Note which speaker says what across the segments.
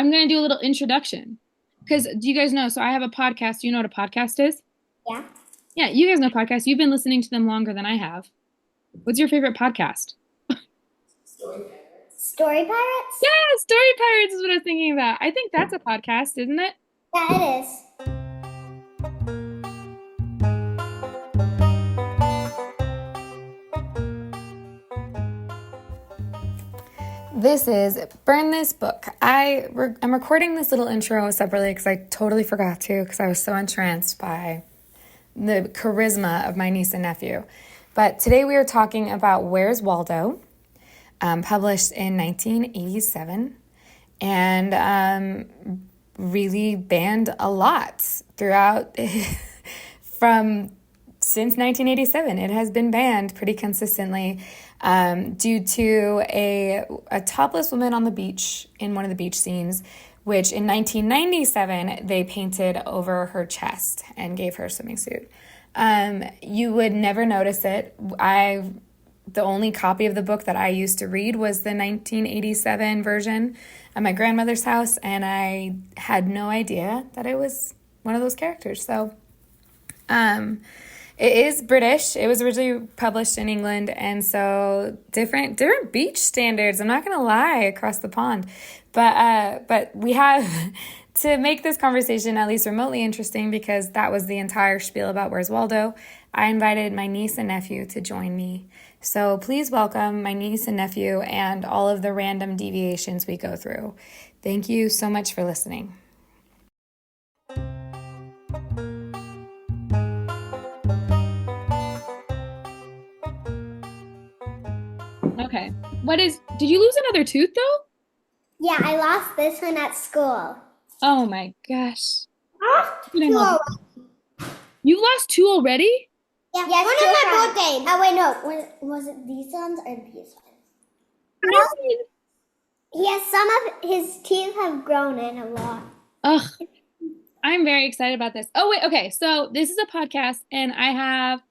Speaker 1: I'm going to do a little introduction. Because do you guys know? So I have a podcast. Do you know what a podcast is?
Speaker 2: Yeah.
Speaker 1: Yeah, you guys know podcasts. You've been listening to them longer than I have. What's your favorite podcast?
Speaker 2: Story Pirates?
Speaker 1: Yeah, Story Pirates is what I was thinking about. I think that's a podcast, isn't it?
Speaker 2: Yeah, it is.
Speaker 3: This is Burn This Book. I'm recording this little intro separately because I totally forgot to because I was so entranced by the charisma of my niece and nephew. But today we are talking about Where's Waldo, published in 1987, and really banned a lot throughout since 1987. It has been banned pretty consistently due to a topless woman on the beach in one of the beach scenes, which in 1997 they painted over her chest and gave her a swimming suit. You would never notice it. The only copy of the book that I used to read was the 1987 version at my grandmother's house, and I had no idea that it was one of those characters. So, it is British. It was originally published in England, and so different beach standards. I'm not gonna lie, across the pond, but we have to make this conversation at least remotely interesting because that was the entire spiel about Where's Waldo. I invited my niece and nephew to join me. So please welcome my niece and nephew and all of the random deviations we go through. Thank you so much for listening.
Speaker 1: Okay. Did you lose another tooth though?
Speaker 2: Yeah, I lost this one at school.
Speaker 1: Oh my gosh.
Speaker 2: Two already.
Speaker 1: You lost two already?
Speaker 2: Yeah, yes, one of my birthday. Oh wait, no. Was it these ones or these ones? No. Yes, some of his teeth have grown in a lot.
Speaker 1: Ugh. I'm very excited about this. Oh wait, okay. So this is a podcast, and I have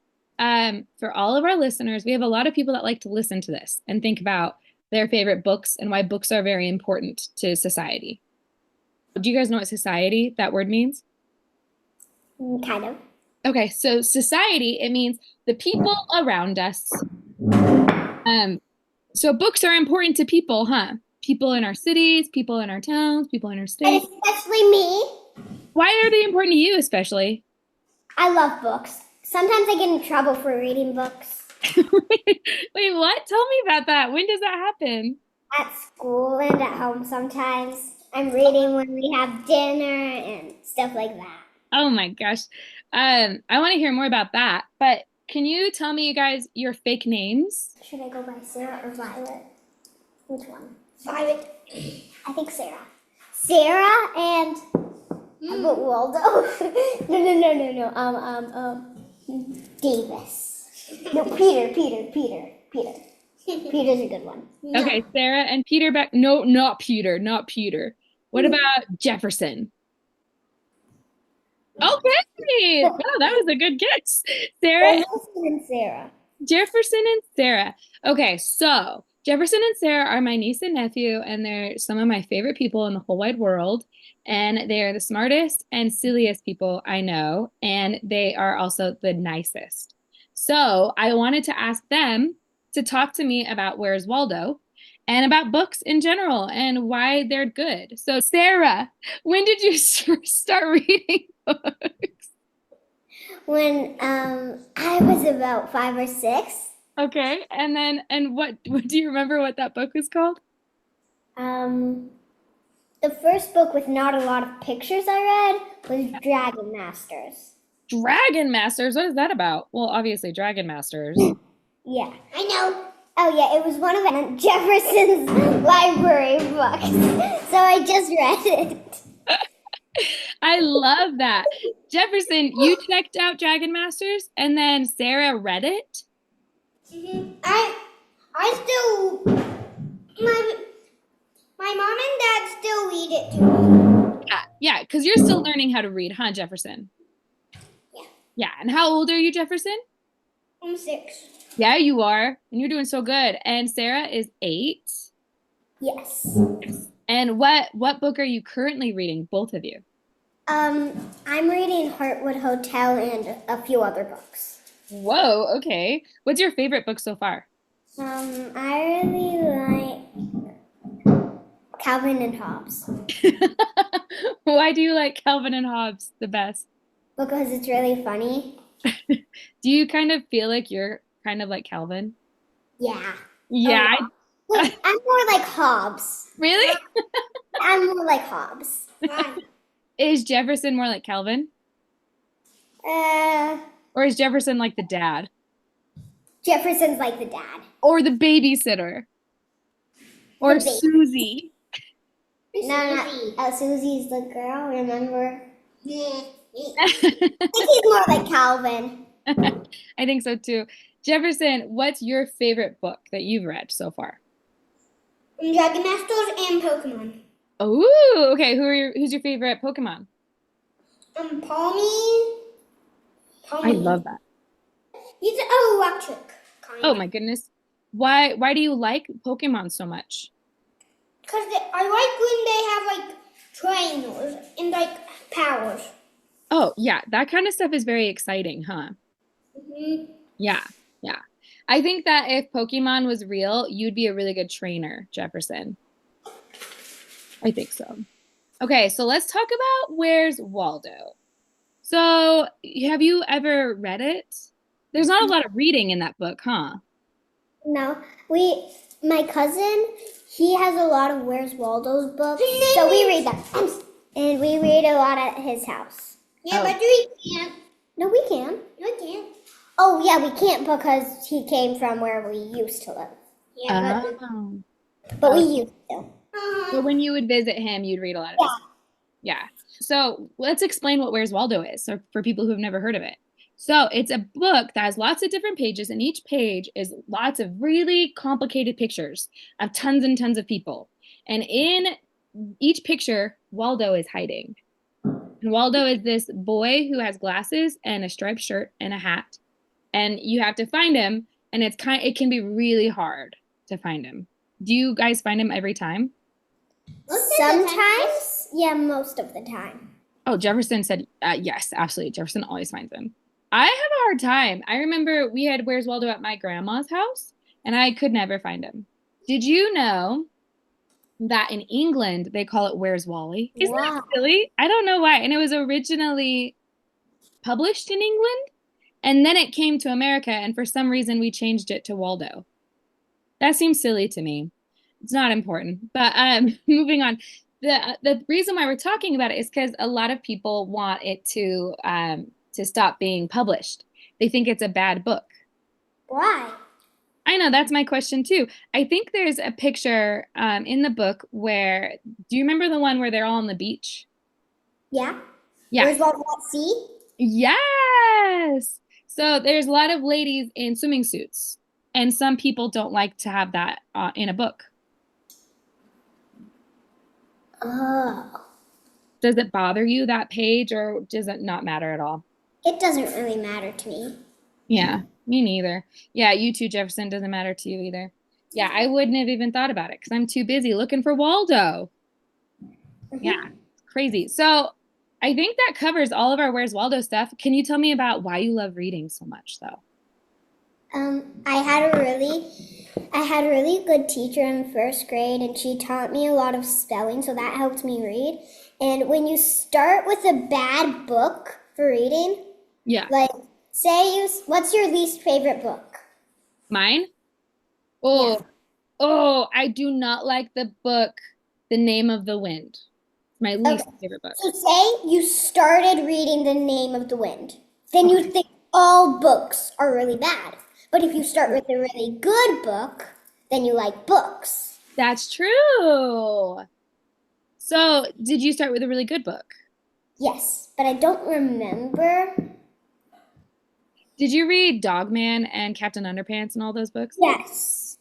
Speaker 1: for all of our listeners, we have a lot of people that like to listen to this and think about their favorite books and why books are very important to society. Do you guys know what society, that word means?
Speaker 2: Kind of.
Speaker 1: Okay, so society, it means the people around us. So books are important to people, huh? People in our cities, people in our towns, people in our states.
Speaker 2: And especially me.
Speaker 1: Why are they important to you especially?
Speaker 2: I love books. Sometimes I get in trouble for reading books.
Speaker 1: Wait, what? Tell me about that. When does that happen?
Speaker 2: At school and at home sometimes. I'm reading when we have dinner and stuff like that.
Speaker 1: Oh my gosh. I want to hear more about that. But can you tell me, you guys, your fake names?
Speaker 2: Should I go by Sarah or Violet? Which one? Violet. I think Sarah. Sarah and but Waldo. No. Davis. No, Peter. Peter's a good one.
Speaker 1: Okay, Sarah and Peter back. No, not Peter. What about Jefferson? Okay. Oh, that was a good guess. Jefferson and Sarah. Okay, so Jefferson and Sarah are my niece and nephew, and they're some of my favorite people in the whole wide world. And they are the smartest and silliest people I know, and they are also the nicest. So I wanted to ask them to talk to me about Where's Waldo and about books in general and why they're good. So Sarah, when did you start reading books?
Speaker 2: When I was about 5 or 6.
Speaker 1: Okay, and what do you remember what that book was called?
Speaker 2: The first book with not a lot of pictures I read was Dragon Masters.
Speaker 1: Dragon Masters? What is that about? Well, obviously Dragon Masters.
Speaker 2: Yeah, I know. Oh yeah, it was one of Jefferson's library books. So I just read it.
Speaker 1: I love that. Jefferson, you checked out Dragon Masters and then Sarah read it?
Speaker 2: Mm-hmm. I still my mom and dad still read it to me.
Speaker 1: Yeah, because you're still learning how to read, huh, Jefferson?
Speaker 2: Yeah.
Speaker 1: Yeah, and how old are you, Jefferson?
Speaker 2: I'm 6.
Speaker 1: Yeah, you are, and you're doing so good. And Sarah is 8?
Speaker 2: Yes.
Speaker 1: And what book are you currently reading, both of you?
Speaker 2: I'm reading Heartwood Hotel and a few other books.
Speaker 1: Whoa, okay. What's your favorite book so far?
Speaker 2: I really like Calvin and Hobbes
Speaker 1: Why do you like Calvin and Hobbes the best?
Speaker 2: because it's really funny.
Speaker 1: Do you kind of feel like you're kind of like Calvin?
Speaker 2: Yeah.
Speaker 1: Yeah.
Speaker 2: Wait, I'm more like Hobbes.
Speaker 1: Really?
Speaker 2: I'm more like Hobbes. Why?
Speaker 1: Is Jefferson more like Calvin?
Speaker 2: Uh,
Speaker 1: Or is Jefferson like the dad?
Speaker 2: Jefferson's like the dad.
Speaker 1: Or the babysitter? Or
Speaker 2: The baby.
Speaker 1: Susie?
Speaker 2: No, Susie's the girl, remember? Yeah. I
Speaker 1: I
Speaker 2: think he's more like Calvin.
Speaker 1: think so too. Jefferson, what's your favorite book that you've read so far?
Speaker 2: Dragon Masters and Pokemon.
Speaker 1: Oh, okay. Who's your favorite Pokemon?
Speaker 2: Palmy.
Speaker 1: I love that.
Speaker 2: He's electric.
Speaker 1: Oh my goodness. Why do you like Pokemon so much?
Speaker 2: Because I like when they have like trainers and like powers.
Speaker 1: Oh, yeah, that kind of stuff is very exciting, huh? Yeah, yeah. I think that if Pokemon was real, you'd be a really good trainer, Jefferson. I think so. Okay, so let's talk about Where's Waldo. So, have you ever read it? There's not a lot of reading in that book, huh?
Speaker 2: No, my cousin, he has a lot of Where's Waldo's books, so we read them. And we read a lot at his house. Yeah,
Speaker 1: Oh.
Speaker 2: but we can't. No, we can. No, we can't. Oh, yeah, we can't because he came from where we used to live. Yeah,
Speaker 1: Oh.
Speaker 2: but we used to.
Speaker 1: So when you would visit him, you'd read a lot of it. Yeah. So let's explain what Where's Waldo is, so for people who've never heard of it. So it's a book that has lots of different pages, and each page is lots of really complicated pictures of tons and tons of people. And in each picture, Waldo is hiding. And Waldo is this boy who has glasses and a striped shirt and a hat. And you have to find him, and it can be really hard to find him. Do you guys find him every time?
Speaker 2: Sometimes, yeah, most of the time.
Speaker 1: Oh, Jefferson said yes, absolutely. Jefferson always finds him. I have a hard time. I remember we had Where's Waldo at my grandma's house, and I could never find him. Did you know that in England they call it Where's Wally? Isn't that silly? I don't know why. And it was originally published in England, and then it came to America, and for some reason we changed it to Waldo. That seems silly to me. It's not important. But moving on. The reason why we're talking about it is because a lot of people want it to stop being published. They think it's a bad book.
Speaker 2: Why?
Speaker 1: I know, that's my question too. I think there's a picture in the book where, do you remember the one where they're all on the beach?
Speaker 2: Yeah.
Speaker 1: Yeah.
Speaker 2: Where's Waldo at sea?
Speaker 1: Yes. So there's a lot of ladies in swimming suits, and some people don't like to have that in a book.
Speaker 2: Oh.
Speaker 1: Does it bother you, that page, or does it not matter at all?
Speaker 2: It doesn't really matter to me.
Speaker 1: Yeah, me neither. Yeah, you too, Jefferson. Doesn't matter to you either. Yeah, I wouldn't have even thought about it because I'm too busy looking for Waldo. Yeah, crazy. So I think that covers all of our Where's Waldo stuff. Can you tell me about why you love reading so much, though?
Speaker 2: I had a really good teacher in first grade, and she taught me a lot of spelling, so that helped me read. And when you start with a bad book for reading,
Speaker 1: Yeah.
Speaker 2: like what's your least favorite book?
Speaker 1: Mine? Oh,
Speaker 2: Yeah.
Speaker 1: oh, I do not like the book, The Name of the Wind. My least favorite book.
Speaker 2: So say you started reading The Name of the Wind, then you think all books are really bad. But if you start with a really good book, then you like books.
Speaker 1: That's true. So, did you start with a really good book?
Speaker 2: Yes, but I don't remember.
Speaker 1: Did you read Dogman and Captain Underpants and all those books?
Speaker 2: Yes.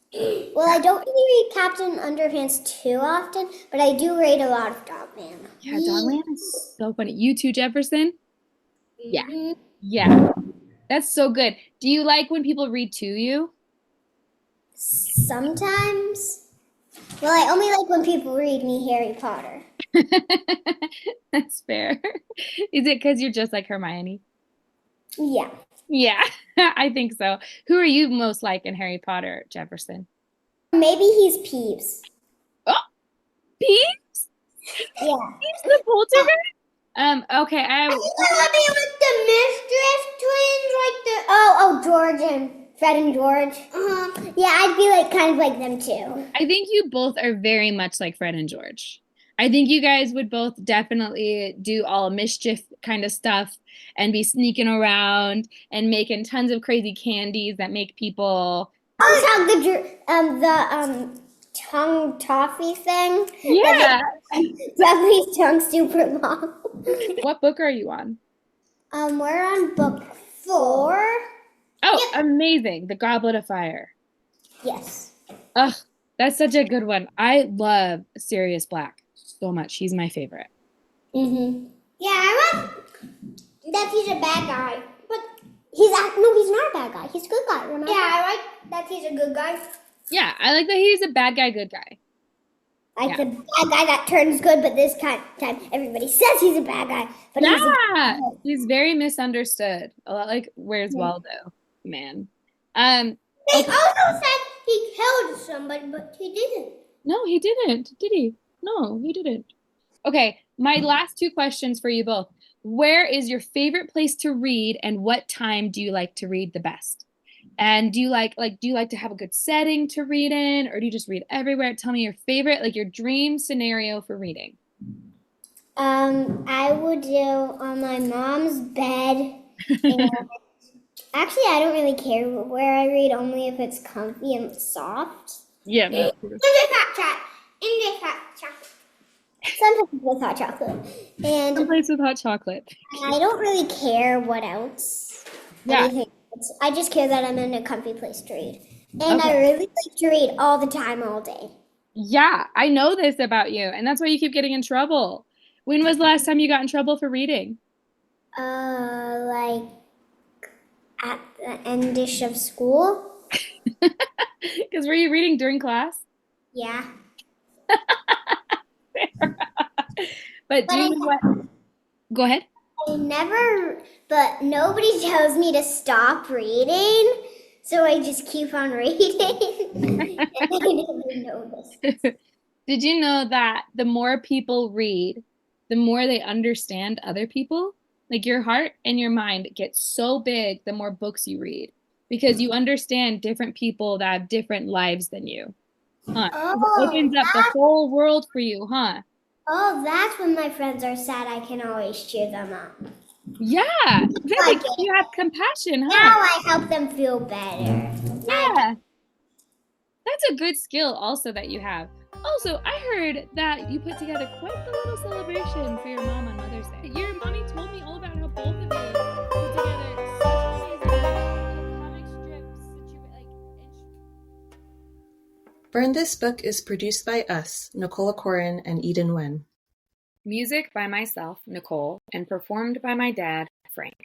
Speaker 2: Well, I don't really read Captain Underpants too often, but I do read a lot of Dogman.
Speaker 1: Yeah, Dogman is so funny. You too, Jefferson? Yeah.
Speaker 2: Mhm.
Speaker 1: Yeah. That's so good. Do you like when people read to you?
Speaker 2: Sometimes. Well, I only like when people read me Harry Potter.
Speaker 1: That's fair. Is it because you're just like Hermione?
Speaker 2: Yeah.
Speaker 1: Yeah, I think so. Who are you most like in Harry Potter, Jefferson?
Speaker 2: Maybe he's Peeves.
Speaker 1: Oh, Peeves?
Speaker 2: Yeah.
Speaker 1: Peeves the poltergeist? Okay,
Speaker 2: I think I want to be like the Mistress twins, like the George and Fred and George. Yeah, I'd be like kind of like them too.
Speaker 1: I think you both are very much like Fred and George. I think you guys would both definitely do all mischief kind of stuff and be sneaking around and making tons of crazy candies that make people.
Speaker 2: Always have the tongue toffee thing that
Speaker 1: Yeah.
Speaker 2: makes Dudley's tongue super long.
Speaker 1: What book are you on?
Speaker 2: We're on book 4.
Speaker 1: Oh, amazing. The Goblet of Fire.
Speaker 2: Yes.
Speaker 1: Ugh, that's such a good one. I love Sirius Black so much. He's my favorite.
Speaker 2: Yeah, I like that he's a bad guy, but no, he's not a bad guy. He's a good guy. Remember? Yeah, I like that he's a good guy.
Speaker 1: Yeah, I like that he's a bad guy, good guy.
Speaker 2: Like
Speaker 1: Yeah.
Speaker 2: the bad guy that turns good, but this time everybody says he's a bad guy, but he's a good
Speaker 1: Yeah,
Speaker 2: guy.
Speaker 1: he's very misunderstood. A lot like Where's Waldo, man.
Speaker 2: They
Speaker 1: Okay.
Speaker 2: also said he killed somebody, but he didn't.
Speaker 1: No, he didn't. Did he? No, he didn't. Okay, my last two questions for you both. Where is your favorite place to read and what time do you like to read the best? And do you do you like to have a good setting to read in or do you just read everywhere? Tell me your favorite, like your dream scenario for reading.
Speaker 2: I would do on my mom's bed. And actually, I don't really care where I read, only if it's comfy and soft.
Speaker 1: Yeah,
Speaker 2: In
Speaker 1: me
Speaker 2: the
Speaker 1: too.
Speaker 2: hot chocolate. In the hot chocolate. Sometimes with hot chocolate. And
Speaker 1: Someplace with hot chocolate.
Speaker 2: I don't really care what else.
Speaker 1: Yeah.
Speaker 2: Anything. I just care that I'm in a comfy place to read. And I
Speaker 1: Okay.
Speaker 2: really like to read all the time, all day.
Speaker 1: Yeah, I know this about you, and that's why you keep getting in trouble. When was the last time you got in trouble for reading?
Speaker 2: Like at the endish of school.
Speaker 1: Because were you reading during class?
Speaker 2: Yeah.
Speaker 1: But do
Speaker 2: But
Speaker 1: you know what? Go ahead.
Speaker 2: but nobody tells me to stop reading, so I just keep on reading. And I never notice.
Speaker 1: Did you know that the more people read, the more they understand other people? Like your heart and your mind get so big the more books you read because you understand different people that have different lives than you. Huh? It opens up the whole world for you, huh?
Speaker 2: That's when my friends are sad. I can always cheer them up.
Speaker 1: Yeah, exactly.
Speaker 2: Like it.
Speaker 1: You have compassion,
Speaker 2: Now
Speaker 1: huh?
Speaker 2: I help them feel better.
Speaker 1: Yeah, that's a good skill also that you have. Also, I heard that you put together quite the little celebration for your mom on Mother's Day. Your mommy told me all about how both of you put together such amazing comic strips that you like.
Speaker 4: Burn This Book is produced by us, Nicola Corin and Eden Wen.
Speaker 1: Music by myself, Nicole, and performed by my dad, Frank.